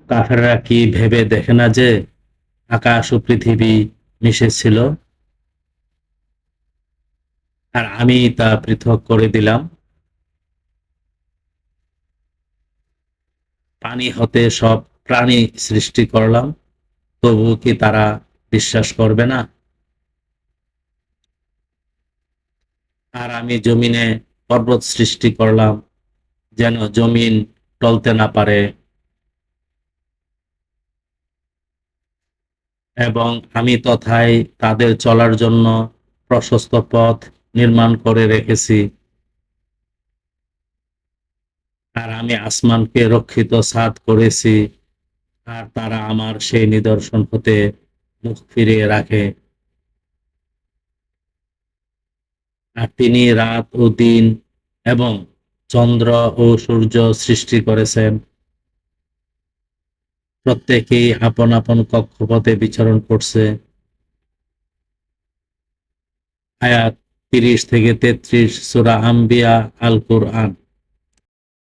কাফেররা কি ভেবে দেখে না যে আকাশ ও পৃথিবী মিশেছিল, আর আমি তা পৃথক করে দিলাম। পানি হতে সব প্রাণী সৃষ্টি করলাম, তবু কি তারা বিশ্বাস করবে না? আর আমি জমিনে পর্বত সৃষ্টি করলাম, যেন জমিন টলতে না পারে, এবং আমি তথায় তাদের চলার জন্য প্রশস্ত পথ নির্মাণ করে রেখেছি। আর আমি আসমানকে রক্ষিত ছাদ করেছি, আর তারা আমার সেই নিদর্শন হতে মুখ ফিরিয়ে রাখে। আর তিনি রাত ও দিন এবং চন্দ্র ও সূর্য সৃষ্টি করেছেন, প্রত্যেকেই আপন আপন কক্ষপথে বিচরণ করছে। আয়াত 30 থেকে 33, সূরা আম্বিয়া, আল কোরআন।